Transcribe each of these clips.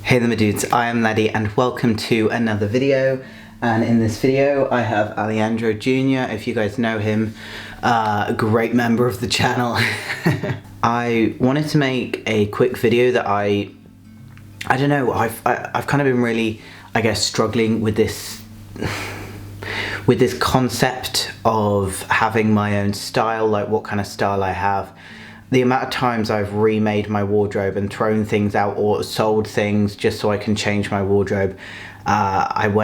Hey there my dudes, I am Laddie and welcome to another video. And in this video I have Alejandro Jr. If you guys know him, a great member of the channel. I wanted to make a quick video that I don't know, I've kind of been really, I guess, struggling with this concept of having my own style, like what kind of style I have. The amount of times I've remade my wardrobe and thrown things out or sold things just so I can change my wardrobe. I've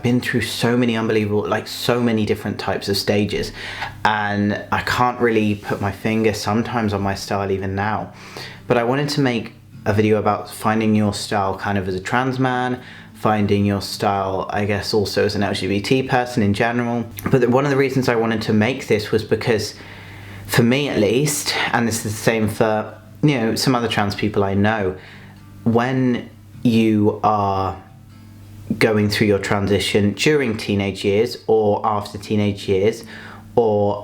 been through so many unbelievable, like so many different types of stages, and I can't really put my finger sometimes on my style even now. But I wanted to make a video about finding your style kind of as a trans man, finding your style, I guess, also as an LGBT person in general. But one of the reasons I wanted to make this was because, for me at least, and this is the same for, you know, some other trans people I know, when you are going through your transition during teenage years or after teenage years, or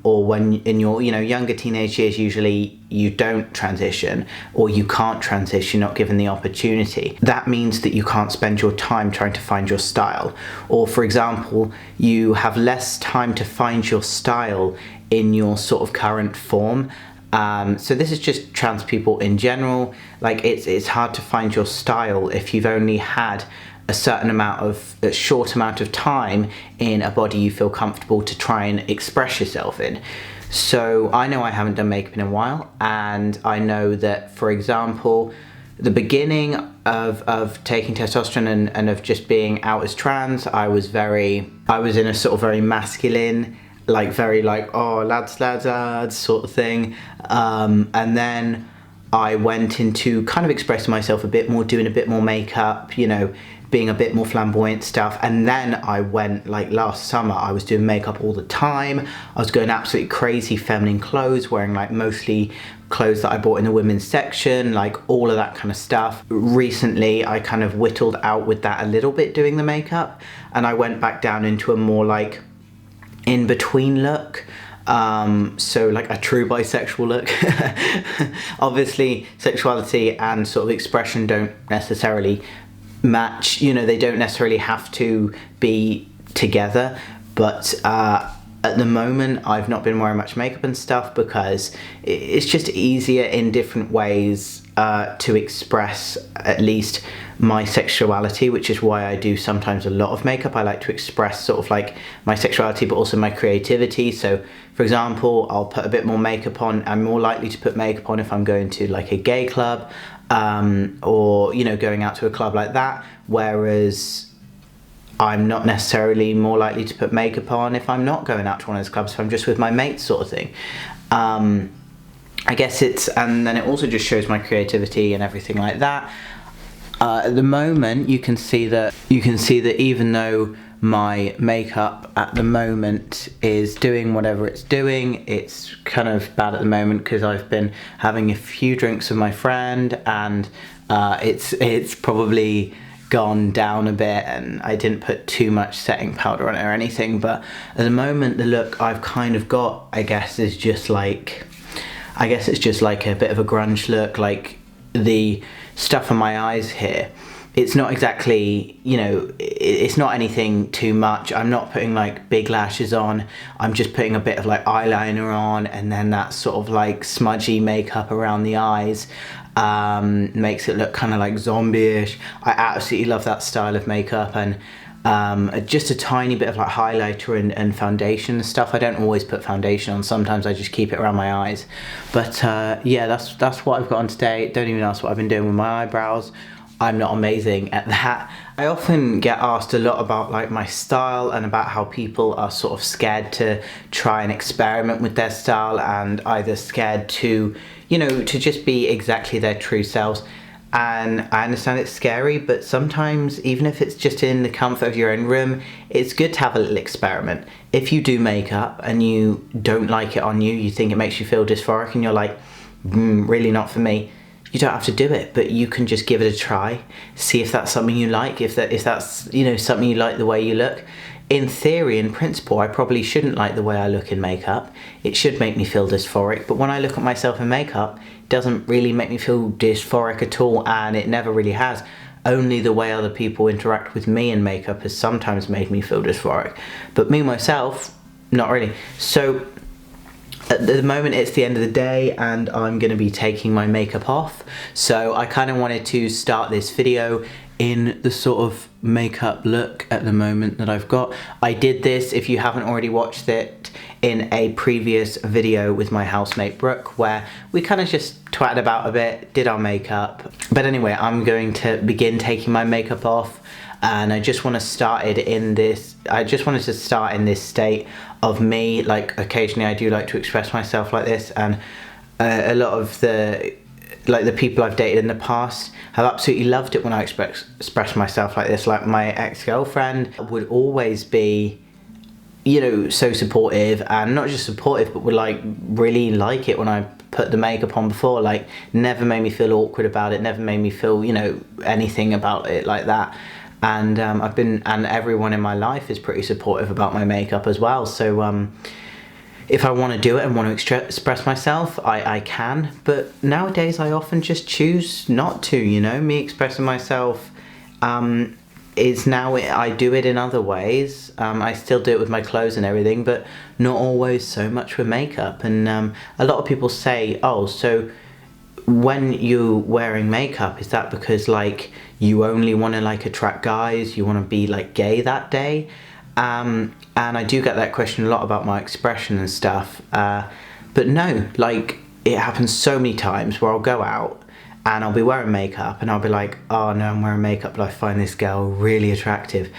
when in your younger teenage years, usually you don't transition or you can't transition, not given the opportunity. That means that you can't spend your time trying to find your style, or for example, you have less time to find your style in your sort of current form. So this is just trans people in general. Like it's hard to find your style if you've only had a short amount of time in a body you feel comfortable to try and express yourself in. So I know I haven't done makeup in a while, and I know that, for example, the beginning of taking testosterone and of just being out as trans, I was in a sort of very masculine, like very like, oh, lads sort of thing, and then I went into kind of expressing myself a bit more, doing a bit more makeup, you know, being a bit more flamboyant stuff. And then I went, like last summer, I was doing makeup all the time. I was going absolutely crazy, feminine clothes, wearing like mostly clothes that I bought in the women's section, like all of that kind of stuff. Recently, I kind of whittled out with that a little bit, doing the makeup, and I went back down into a more like in-between look. So like a true bisexual look. Obviously sexuality and sort of expression don't necessarily match, you know, they don't necessarily have to be together, but at the moment I've not been wearing much makeup and stuff because it's just easier in different ways to express at least my sexuality, which is why I do sometimes a lot of makeup. I like to express sort of like my sexuality but also my creativity. So for example, I'll put a bit more makeup on. I'm more likely to put makeup on if I'm going to like a gay club, or, you know, going out to a club like that, whereas I'm not necessarily more likely to put makeup on if I'm not going out to one of those clubs, if I'm just with my mates sort of thing. I guess and then it also just shows my creativity and everything like that. At the moment, you can see that even though my makeup at the moment is doing whatever it's doing, it's kind of bad at the moment because I've been having a few drinks with my friend, and it's probably gone down a bit, and I didn't put too much setting powder on it or anything. But at the moment, the look I've kind of got, I guess it's just like a bit of a grunge look. Like the stuff on my eyes here, it's not exactly, you know, it's not anything too much. I'm not putting like big lashes on. I'm just putting a bit of like eyeliner on, and then that sort of like smudgy makeup around the eyes makes it look kind of like zombie-ish. I absolutely love that style of makeup, and just a tiny bit of like highlighter and foundation and stuff. I don't always put foundation on, sometimes I just keep it around my eyes. But yeah, that's what I've got on today. Don't even ask what I've been doing with my eyebrows. I'm not amazing at that. I often get asked a lot about like my style and about how people are sort of scared to try and experiment with their style, and either scared to, you know, to just be exactly their true selves. And I understand it's scary, but sometimes, even if it's just in the comfort of your own room, it's good to have a little experiment. If you do makeup and you don't like it on you, you think it makes you feel dysphoric, and you're like, really not for me, you don't have to do it, but you can just give it a try, see if that's something you like, if that's, you know, something you like the way you look. in theory, in principle, I probably shouldn't like the way I look in makeup. It should make me feel dysphoric, but when I look at myself in makeup, it doesn't really make me feel dysphoric at all, and it never really has. Only the way other people interact with me in makeup has sometimes made me feel dysphoric. But me, myself, not really. So at the moment it's the end of the day and I'm going to be taking my makeup off. So I kind of wanted to start this video in the sort of makeup look at the moment that I've got. I did this, if you haven't already watched it, in a previous video with my housemate Brooke, where we kind of just twatted about a bit, did our makeup. But anyway, I'm going to begin taking my makeup off, and I just want to start it in this, I just wanted to start in this state of me. Like occasionally I do like to express myself like this, and a lot of the people I've dated in the past have absolutely loved it when I express myself like this. Like my ex-girlfriend would always be, you know, so supportive, and not just supportive, but would like really like it when I put the makeup on before. Like never made me feel awkward about it, never made me feel, you know, anything about it like that. And and everyone in my life is pretty supportive about my makeup as well. So if I want to do it and want to express myself, I can. But nowadays I often just choose not to, you know. Me expressing myself is now, I do it in other ways. I still do it with my clothes and everything, but not always so much with makeup. And a lot of people say, oh, so when you're wearing makeup, is that because like you only want to like attract guys, you want to be like gay that day? And I do get that question a lot about my expression and stuff, but no, like it happens so many times where I'll go out and I'll be wearing makeup and I'll be like, oh no, I'm wearing makeup, but I find this girl really attractive.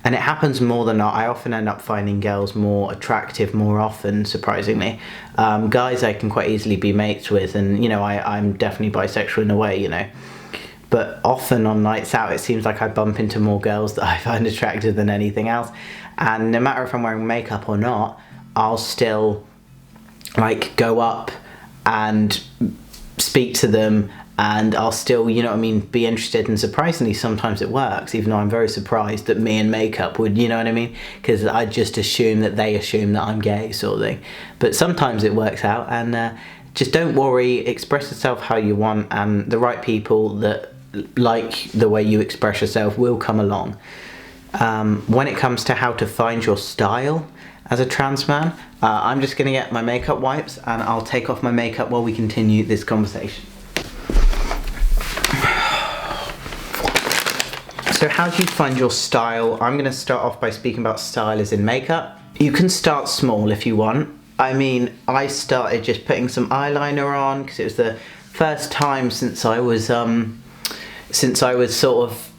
And it happens more than not. I often end up finding girls more attractive more often, surprisingly. Guys I can quite easily be mates with, and you know, I'm definitely bisexual in a way, you know. But often on nights out, it seems like I bump into more girls that I find attractive than anything else. And no matter if I'm wearing makeup or not, I'll still like go up and speak to them, and I'll still, you know what I mean, be interested. And surprisingly, sometimes it works, even though I'm very surprised that me and makeup would, you know what I mean? Because I just assume that they assume that I'm gay, sort of thing. But sometimes it works out, and just don't worry, express yourself how you want, and the right people that like the way you express yourself will come along. When it comes to how to find your style as a trans man, I'm just going to get my makeup wipes and I'll take off my makeup while we continue this conversation. So how do you find your style? I'm going to start off by speaking about style as in makeup. You can start small if you want. I mean, I started just putting some eyeliner on because it was the first time since I was sort of,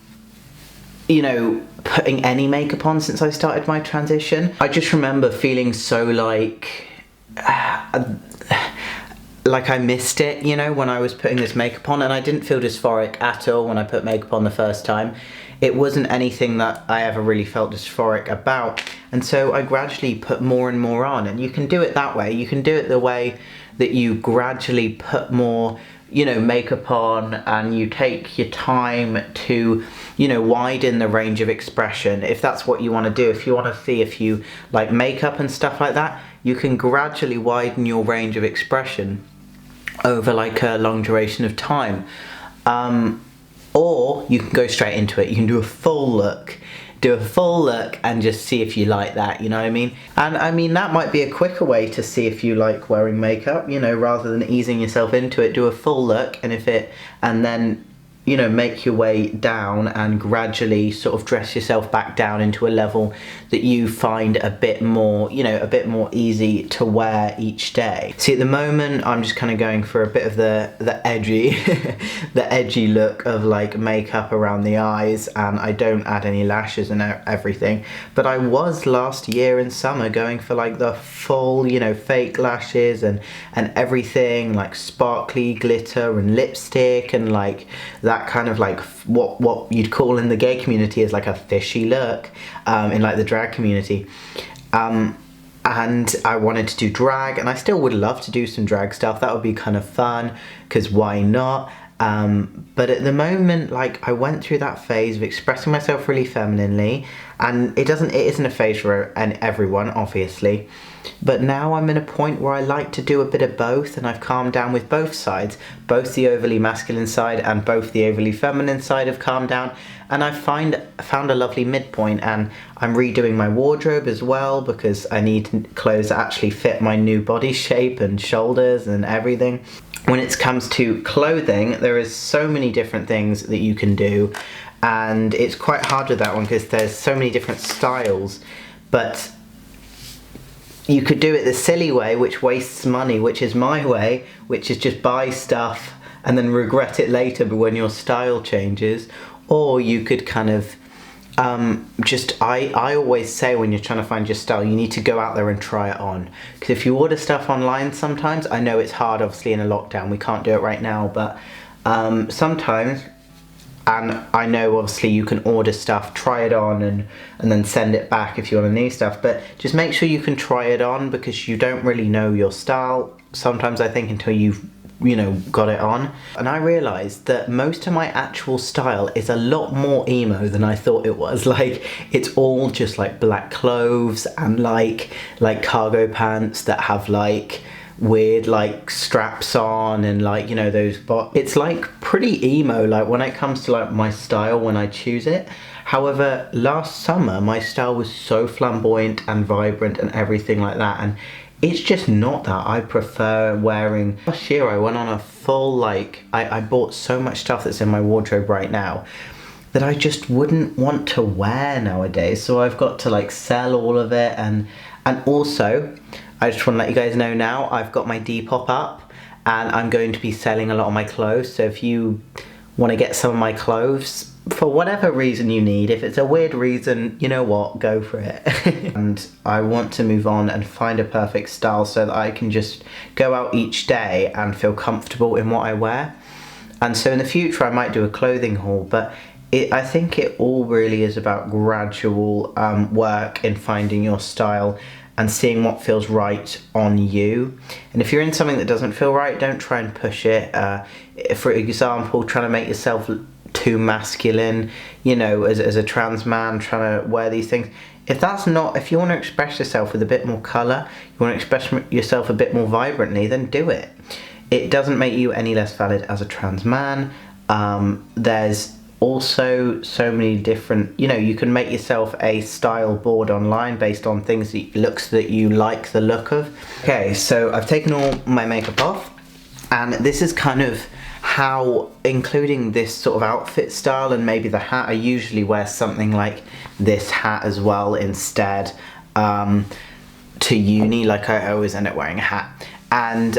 you know, putting any makeup on since I started my transition. I just remember feeling so like I missed it, you know, when I was putting this makeup on, and I didn't feel dysphoric at all when I put makeup on the first time. It wasn't anything that I ever really felt dysphoric about, and so I gradually put more and more on. And you can do it that way. You can do it the way that you gradually put more, you know, makeup on, and you take your time to, you know, widen the range of expression. If that's what you want to do, if you want to see if you like makeup and stuff like that, you can gradually widen your range of expression over like a long duration of time. Or you can go straight into it. You can do a full look. Do a full look and just see if you like that, you know what I mean? And I mean, that might be a quicker way to see if you like wearing makeup, you know, rather than easing yourself into it. Do a full look, and then, you know, make your way down and gradually sort of dress yourself back down into a level that you find a bit more, you know, a bit more easy to wear each day. See, at the moment, I'm just kind of going for a bit of the edgy, the edgy look of like makeup around the eyes, and I don't add any lashes and everything. But I was last year in summer going for like the full, you know, fake lashes and everything, like sparkly glitter and lipstick and like that kind of like what you'd call in the gay community is like a fishy look, in like the drag community. And I wanted to do drag, and I still would love to do some drag stuff. That would be kind of fun, because why not? But at the moment, like, I went through that phase of expressing myself really femininely, and it isn't a phase for everyone, obviously. But now I'm in a point where I like to do a bit of both, and I've calmed down with both sides. Both the overly masculine side and both the overly feminine side have calmed down, and I've found a lovely midpoint. And I'm redoing my wardrobe as well, because I need clothes that actually fit my new body shape and shoulders and everything. When it comes to clothing, there is so many different things that you can do, and it's quite hard with that one because there's so many different styles. But you could do it the silly way, which wastes money, which is my way, which is just buy stuff and then regret it later but when your style changes. Or you could kind of I always say, when you're trying to find your style, you need to go out there and try it on. Because if you order stuff online sometimes, I know it's hard obviously in a lockdown, we can't do it right now, but sometimes, and I know obviously you can order stuff, try it on, and then send it back if you want to new stuff, but just make sure you can try it on, because you don't really know your style sometimes, I think, until you've got it on. And I realised that most of my actual style is a lot more emo than I thought it was. Like, it's all just like black clothes and like cargo pants that have like weird like straps on, and like, those, but it's like pretty emo, like when it comes to like my style when I choose it. However, last summer my style was so flamboyant and vibrant and everything like that, and it's just not that. I prefer wearing... Last year I went on a full, like, I bought so much stuff that's in my wardrobe right now that I just wouldn't want to wear nowadays. So I've got to like sell all of it, and also, I just want to let you guys know now, I've got my Depop up, and I'm going to be selling a lot of my clothes. So if you want to get some of my clothes, for whatever reason you need, if it's a weird reason, you know what, go for it. And I want to move on and find a perfect style so that I can just go out each day and feel comfortable in what I wear. And so in the future I might do a clothing haul, but I think it all really is about gradual work in finding your style and seeing what feels right on you. And if you're in something that doesn't feel right, don't try and push it. For example, trying to make yourself too masculine, as a trans man, trying to wear these things. If you want to express yourself with a bit more colour, you want to express yourself a bit more vibrantly, then do it. It doesn't make you any less valid as a trans man. There's also so many different, you can make yourself a style board online based on things that you like the look of. Okay, so I've taken all my makeup off, and this is kind of how, including this sort of outfit style and maybe the hat, I usually wear something like this hat as well instead to uni. Like, I always end up wearing a hat. And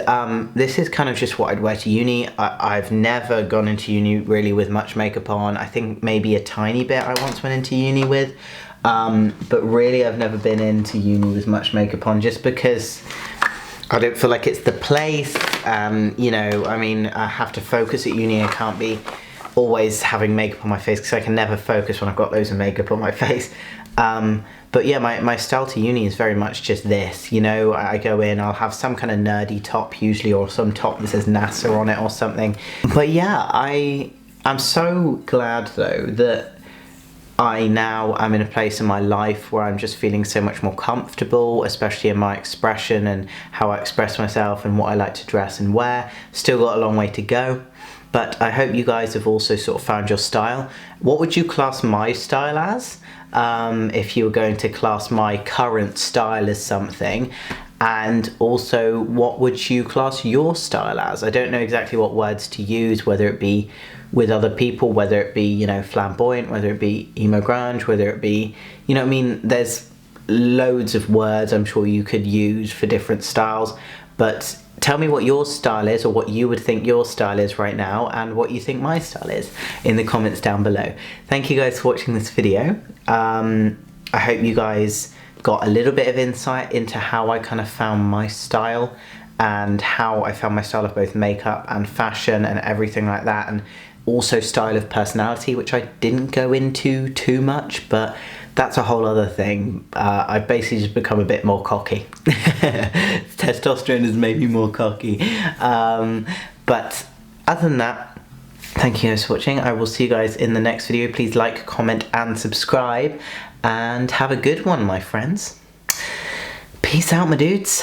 this is kind of just what I'd wear to uni. I've never gone into uni really with much makeup on. I think maybe a tiny bit I once went into uni with. But really I've never been into uni with much makeup on, just because I don't feel like it's the place. I mean, I have to focus at uni. I can't be always having makeup on my face because I can never focus when I've got loads of makeup on my face. But yeah, my style to uni is very much just this, I go in, I'll have some kind of nerdy top usually, or some top that says NASA on it or something. But yeah, I'm so glad though that I'm in a place in my life where I'm just feeling so much more comfortable, especially in my expression and how I express myself and what I like to dress and wear. Still got a long way to go, but I hope you guys have also sort of found your style. What would you class my style as? If you were going to class my current style as something, and also what would you class your style as? I don't know exactly what words to use, whether it be with other people, whether it be, flamboyant, whether it be emo grunge, whether it be, there's loads of words I'm sure you could use for different styles, but tell me what your style is, or what you would think your style is right now, and what you think my style is in the comments down below. Thank you guys for watching this video. I hope you guys got a little bit of insight into how I kind of found my style, and how I found my style of both makeup and fashion and everything like that, and also style of personality, which I didn't go into too much, but that's a whole other thing. I've basically just become a bit more cocky. Testosterone has made me more cocky. But other than that, Thank you guys for watching. I will see you guys in the next video. Please like, comment and subscribe, and have a good one, my friends. Peace out, my dudes.